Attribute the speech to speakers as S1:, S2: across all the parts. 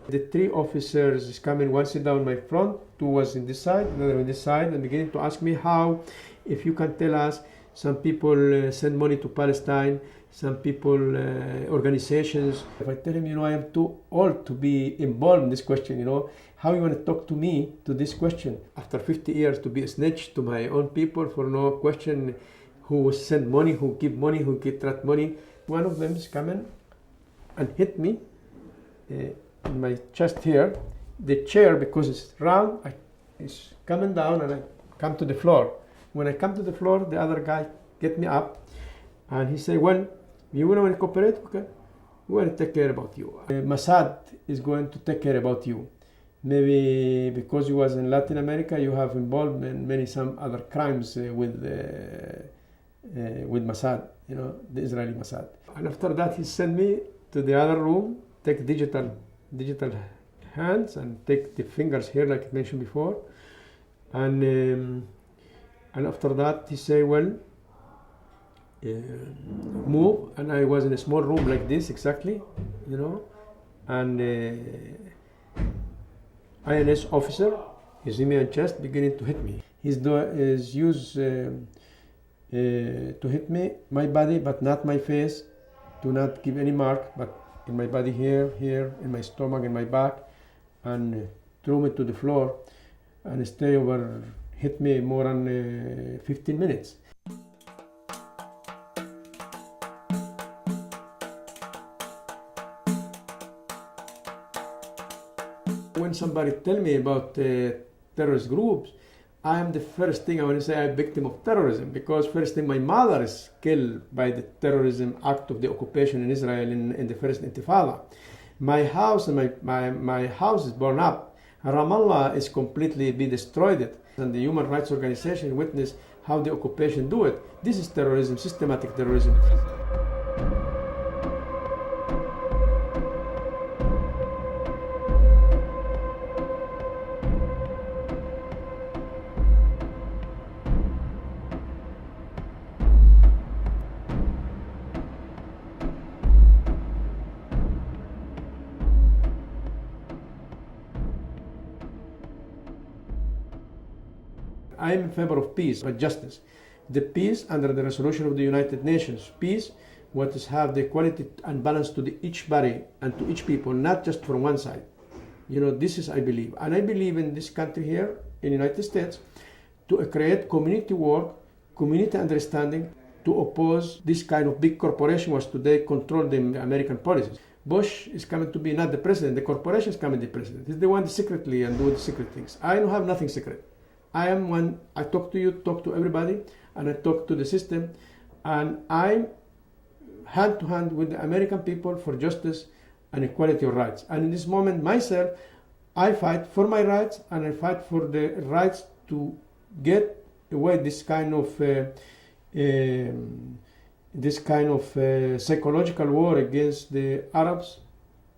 S1: The three officers is coming, one sit down my front, two was in this side, another on this side, and beginning to ask me how, if you can tell us, some people send money to Palestine, some people, organizations. If I tell him, I am too old to be involved in this question, how you want to talk to me to this question? After 50 years to be a snitch to my own people for no question who send money, who give money, who get that money. One of them is coming and hit me in my chest here. The chair, because it's round, is coming down and I come to the floor. When I come to the floor, the other guy get me up and he say, well, you want to cooperate? Okay, we want to take care about you. Mossad is going to take care about you. Maybe because you was in Latin America, you have involved in some other crimes with Mossad, the Israeli Mossad. And after that, he sent me to the other room, take digital hands and take the fingers here, like I mentioned before. And after that, he say, well, move. And I was in a small room like this, exactly, and INS officer, his me and chest, beginning to hit me. His used to hit me, my body, but not my face. Do not give any mark, but in my body here, in my stomach, in my back, and threw me to the floor and stay over, hit me more than 15 minutes. When somebody tell me about terrorist groups, I am the first thing I want to say I'm a victim of terrorism, because first thing, my mother is killed by the terrorism act of the occupation in Israel in the first Intifada. My house and my house is burned up. Ramallah is completely be destroyed. And the human rights organization witness how the occupation do it. This is terrorism, systematic terrorism. I am in favor of peace, but justice. The peace under the resolution of the United Nations. Peace, what is have the equality and balance to each body and to each people, not just from one side. This is I believe. And I believe in this country here, in the United States, to create community work, community understanding, to oppose this kind of big corporation was today control the American policies. Bush is coming to be not the president, the corporation is coming to be the president. He's the one secretly and do the secret things. I don't have nothing secret. I am one, I talk to you, talk to everybody, and I talk to the system, and I'm hand to hand with the American people for justice and equality of rights. And in this moment, myself, I fight for my rights, and I fight for the rights to get away this kind of psychological war against the Arabs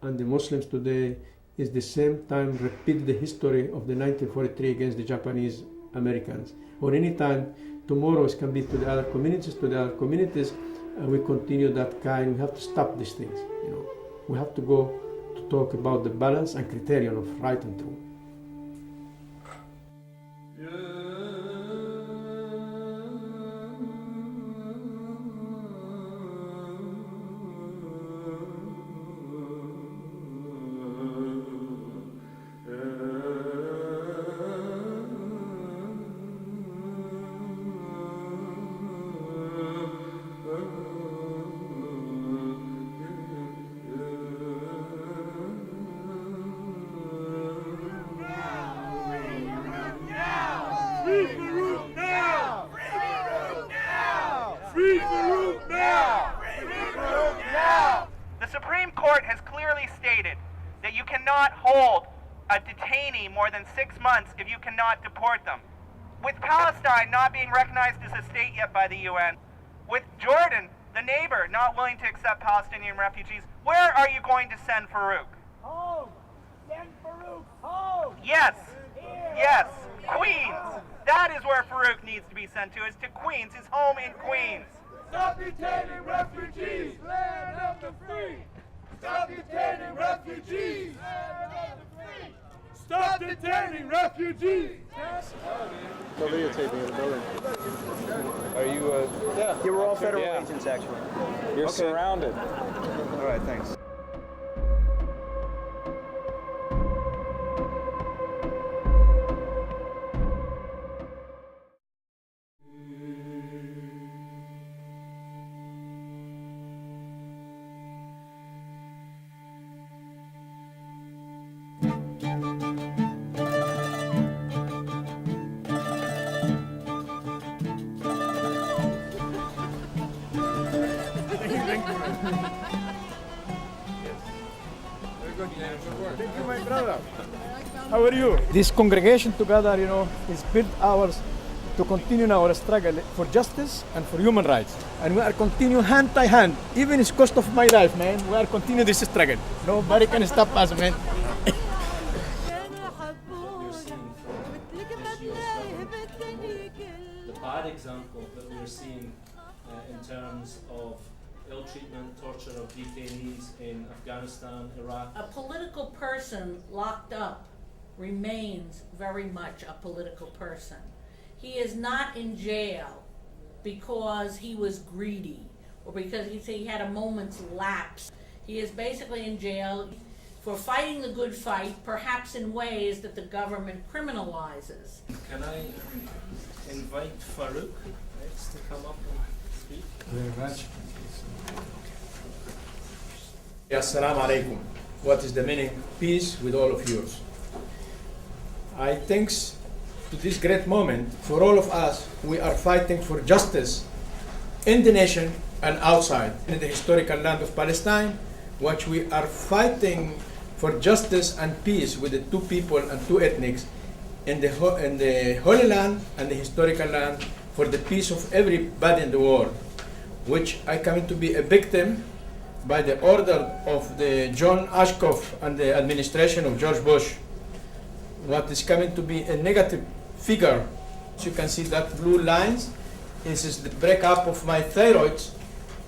S1: and the Muslims today. Is the same time repeat the history of the 1943 against the Japanese Americans. Or any time tomorrow it can be to the other communities, and we continue that kind. We have to stop these things. We have to go to talk about the balance and criterion of right and true.
S2: Free Farouk now! Free Farouk now! The Supreme Court has clearly stated that you cannot hold a detainee more than 6 months if you cannot deport them. With Palestine not being recognized as a state yet by the UN, with Jordan, the neighbor, not willing to accept Palestinian refugees, where are you going to send Farouk?
S3: Home! Send Farouk home!
S2: Yes!
S3: Here.
S2: Yes! Queens! That is where Farouk needs to be sent to, is to Queens, his home in Queens.
S3: Stop detaining refugees! Land of the free! Stop detaining refugees! Land of Stop detaining refugees!
S4: No videotaping of the building.
S5: Are you, yeah.
S4: Yeah, we're all federal
S5: Yeah.
S4: agents, actually.
S5: You're surrounded.
S4: All right, thanks.
S3: Thank you, my brother. How are you? This congregation together, is built ours to continue in our struggle for justice and for human rights. And we are continue hand by hand, even it's cost of my life, man. We are continue this struggle. Nobody can stop us, man.
S6: The bad example that we're seeing in terms of ill treatment, torture of detainees in Afghanistan, Iraq.
S7: A political person locked up remains very much a political person. He is not in jail because he was greedy or because he had a moment's lapse. He is basically in jail for fighting the good fight, perhaps in ways that the government criminalizes.
S6: Can I invite Farouk next to come up and speak?
S1: Very much.
S8: Assalamu alaikum. What is the meaning? Peace with all of yours. I thanks to this great moment for all of us. We are fighting for justice in the nation and outside in the historical land of Palestine, which we are fighting for justice and peace with the two people and two ethnics in the Holy Land and the historical land for the peace of everybody in the world, which I come to be a victim by the order of the John Ashcroft and the administration of George Bush. What is coming to be a negative figure. As you can see that blue lines, this is the breakup of my thyroid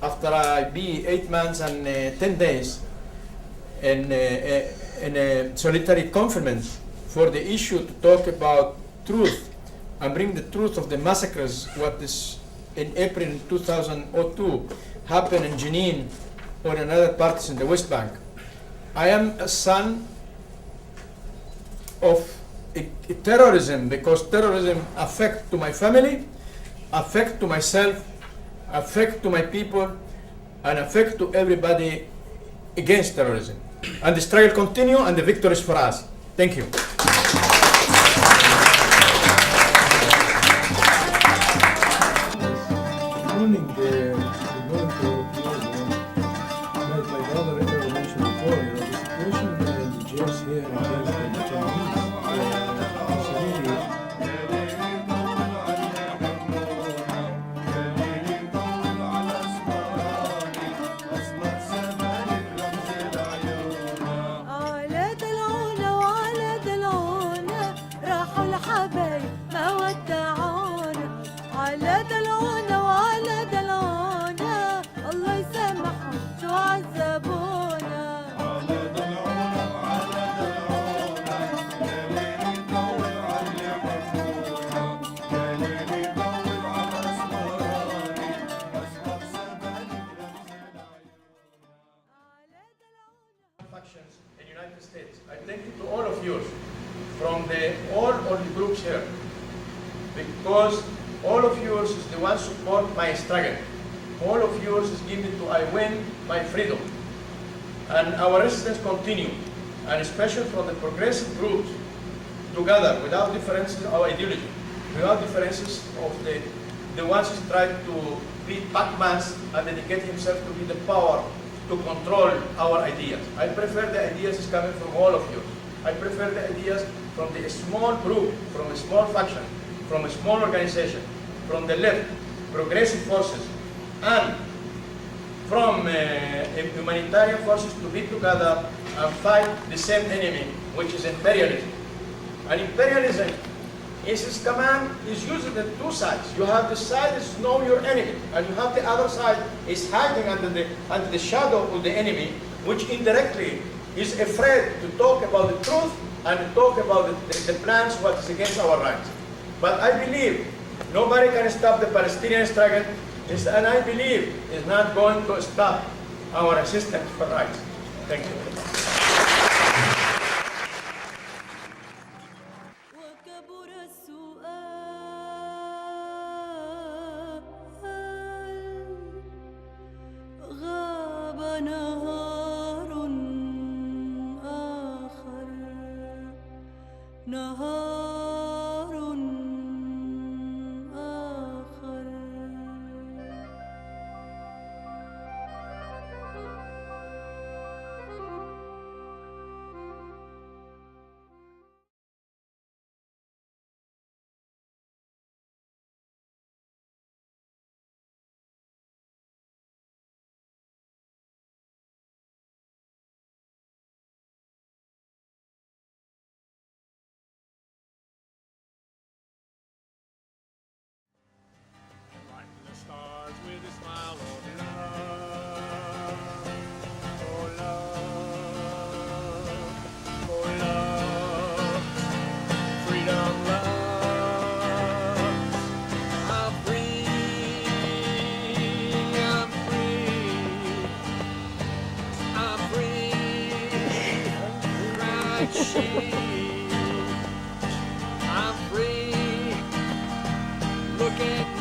S8: after I be 8 months and 10 days in a solitary confinement for the issue to talk about truth and bring the truth of the massacres, what is in April 2002 happened in Jenin or in other parts in the West Bank. I am a son of terrorism because terrorism affect to my family, affect to myself, affect to my people, and affect to everybody against terrorism. And the struggle continue and the victory is for us. Thank you. In the United States. I thank you to all of you from all of the groups here, because all of yours is the one support my struggle. All of yours is given to I win my freedom. And our resistance continue, and especially from the progressive groups, together, without differences of ideology, without differences of the ones who try to be Pac-Man and dedicate himself to be the power to control our ideas. I prefer the ideas is coming from all of you. I prefer the ideas from the small group, from a small faction, from a small organization, from the left, progressive forces, and from humanitarian forces to be together and fight the same enemy, which is imperialism. And imperialism its command is used at two sides. You have the side is know your enemy, and you have the other side is hiding under the shadow of the enemy, which indirectly is afraid to talk about the truth and talk about the plans what is against our rights. But I believe nobody can stop the Palestinian struggle, and I believe it's not going to stop our resistance for rights. Thank you.
S9: With a smile of love, oh love, oh love, freedom, love. I'm free, I'm free, I'm free, cried she. I'm free, look at me.